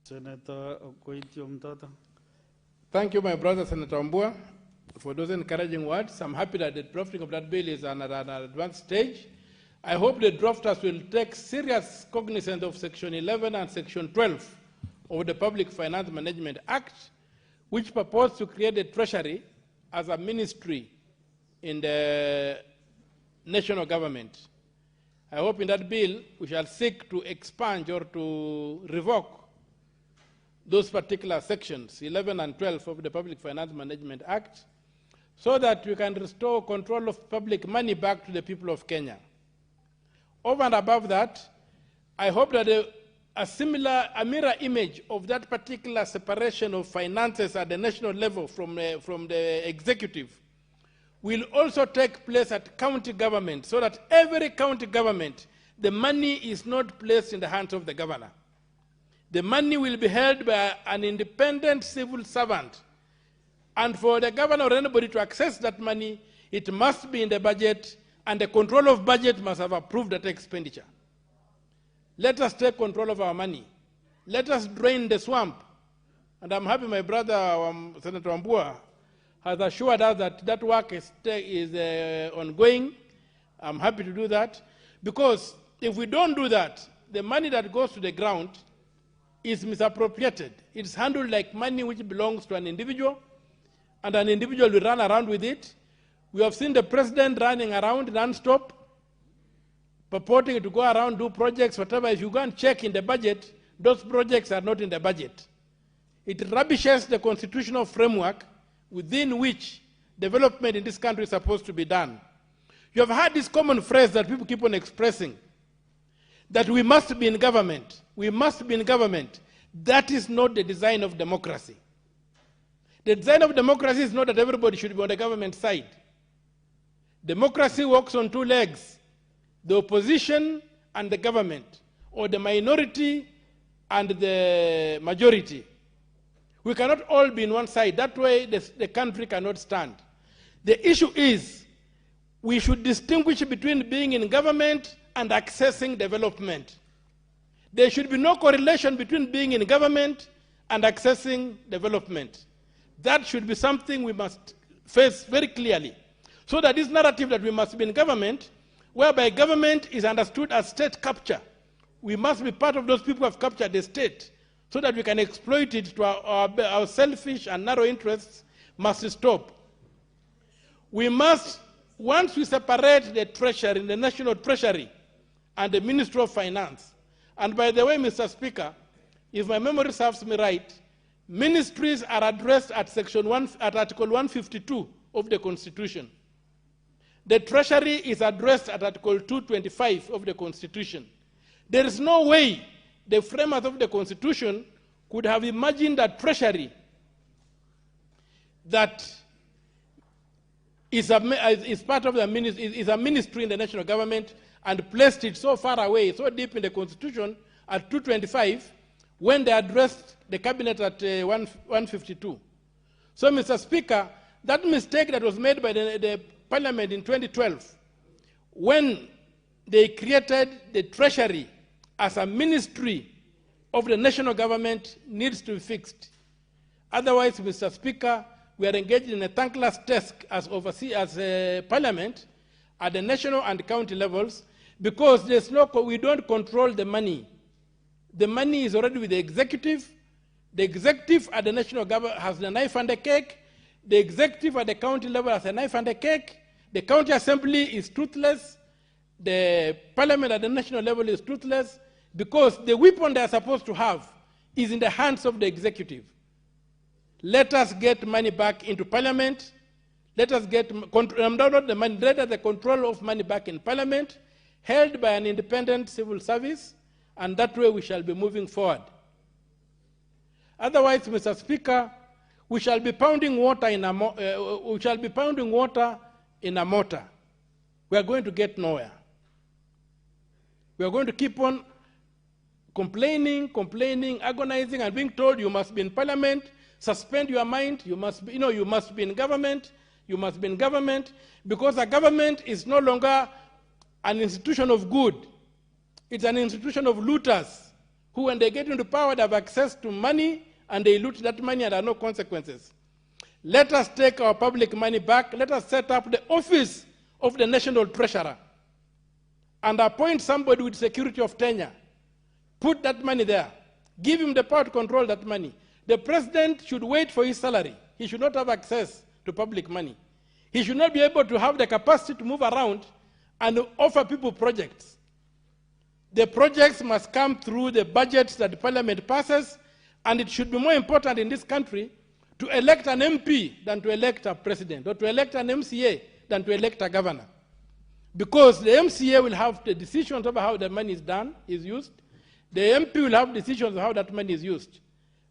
Senator Omtata. Thank you, my brother, Senator Mbua, for those encouraging words. I'm happy that the drafting of that bill is at an advanced stage. I hope the drafters will take serious cognizance of Section 11 and Section 12 of the Public Finance Management Act, which purpose to create a treasury as a ministry in the national government. I hope in that bill we shall seek to expunge or to revoke those particular sections, 11 and 12 of the Public Finance Management Act, so that we can restore control of public money back to the people of Kenya. Over and above that, I hope that a mirror image of that particular separation of finances at the national level from the executive will also take place at county government, so that every county government, the money is not placed in the hands of the governor. The money will be held by an independent civil servant. And for the governor or anybody to access that money, it must be in the budget, and the control of budget must have approved that expenditure. Let us take control of our money. Let us drain the swamp. And I'm happy my brother, Senator Mbua, has assured us that that work is ongoing. I'm happy to do that. Because if we don't do that, the money that goes to the ground is misappropriated. It's handled like money which belongs to an individual, and an individual will run around with it. We have seen the president running around non-stop, purporting to go around, do projects, whatever. If you go and check in the budget, those projects are not in the budget. It rubbishes the constitutional framework within which development in this country is supposed to be done. You have heard this common phrase that people keep on expressing, that we must be in government. We must be in government. That is not the design of democracy. The design of democracy is not that everybody should be on the government side. Democracy works on two legs: the opposition and the government, or the minority and the majority. We cannot all be in one side. That way the country cannot stand. The issue is we should distinguish between being in government and accessing development. There should be no correlation between being in government and accessing development. That should be something we must face very clearly. So that this narrative that we must be in government, whereby government is understood as state capture, we must be part of those people who have captured the state, so that we can exploit it to our selfish and narrow interests, must stop. We must, once we separate the treasury, the national treasury, and the Ministry of Finance. And by the way, Mr. Speaker, if my memory serves me right, ministries are addressed at Article 152 of the Constitution. The Treasury is addressed at Article 225 of the Constitution. There is no way the framers of the Constitution could have imagined a Treasury that is part of the ministry, is a ministry in the national government, and placed it so far away, so deep in the Constitution at 225, when they addressed the cabinet at 152. So, Mr. Speaker, that mistake that was made by the Parliament in 2012, when they created the Treasury as a ministry of the national government, needs to be fixed. Otherwise, Mr. Speaker, we are engaged in a thankless task as Parliament at the national and county levels, because we don't control the money. The money is already with the executive. The executive at the national government has the knife and the cake. The executive at the county level has a knife and a cake. The county assembly is toothless. The parliament at the national level is toothless, because the weapon they are supposed to have is in the hands of the executive. Let us get money back into parliament. Let us get not the money, let us the control of money back in parliament, held by an independent civil service, and that way we shall be moving forward. Otherwise, Mr. Speaker, we shall be pounding water in a mortar. We are going to get nowhere. We are going to keep on complaining, agonizing, and being told you must be in parliament, suspend your mind, you must be in government, because a government is no longer an institution of good. It's an institution of looters who, when they get into power, they have access to money and they loot that money and there are no consequences. Let us take our public money back. Let us set up the office of the national treasurer and appoint somebody with security of tenure. Put that money there. Give him the power to control that money. The president should wait for his salary. He should not have access to public money. He should not be able to have the capacity to move around and offer people projects. The projects must come through the budgets that the parliament passes, and it should be more important in this country to elect an MP than to elect a president, or to elect an MCA than to elect a governor. Because the MCA will have the decisions over how the money is used. The MP will have decisions on how that money is used.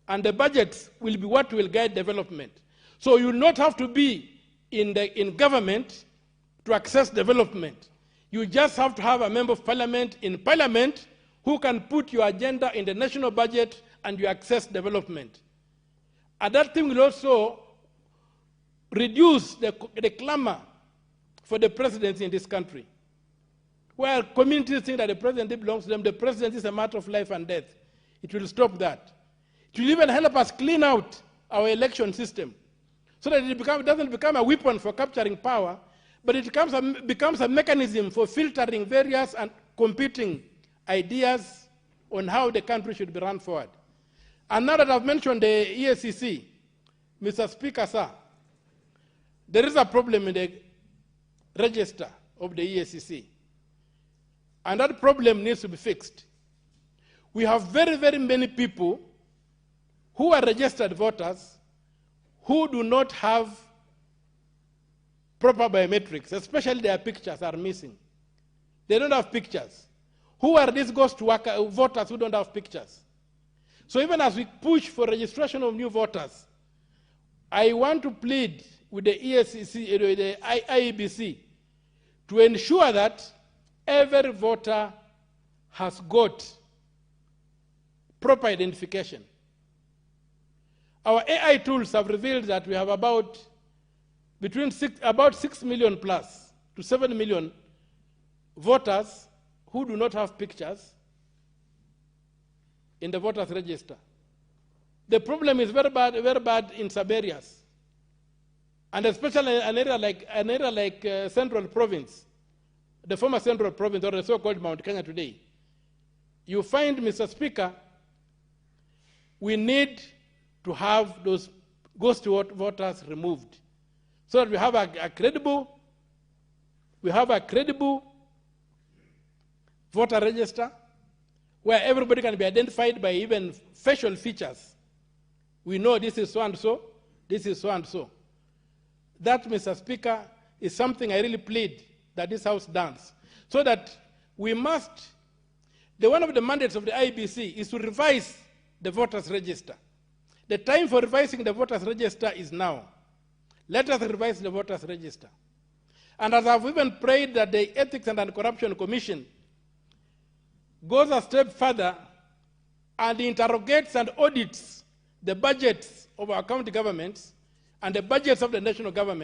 And the budgets will be what will guide development. So you will not have to be in government to access development. You just have to have a member of parliament in parliament who can put your agenda in the national budget and you access development. And that thing will also reduce the clamor for the presidency in this country. Where communities think that the presidency belongs to them, the presidency is a matter of life and death. It will stop that. It will even help us clean out our election system so that it doesn't become a weapon for capturing power, but it becomes a mechanism for filtering various and competing ideas on how the country should be run forward. And now that I've mentioned the EACC, Mr. Speaker, sir, there is a problem in the register of the EACC. And that problem needs to be fixed. We have very, very many people who are registered voters who do not have proper biometrics, especially their pictures are missing. They don't have pictures. Who are these ghost voters who don't have pictures? So even as we push for registration of new voters, I want to plead with the EACC, the IEBC, to ensure that every voter has got proper identification. Our AI tools have revealed that we have about 6 million plus to 7 million voters who do not have pictures in the voters register. The problem is very bad in some areas, and especially an area like Central Province, the former Central Province, or the so-called Mount Kenya today. You find, Mr. Speaker, we need to have those ghost voters removed so that we have a credible voter register where everybody can be identified by even facial features. We know this is so and so, this is so and so. That, Mr. Speaker, is something I really plead that this House does, so that we must, one of the mandates of the IEBC is to revise the voters register. The time for revising the voters register is now. Let us revise the voters register. And as I've even prayed that the Ethics and Anti-Corruption Commission goes a step further and interrogates and audits the budgets of our county governments and the budgets of the national government,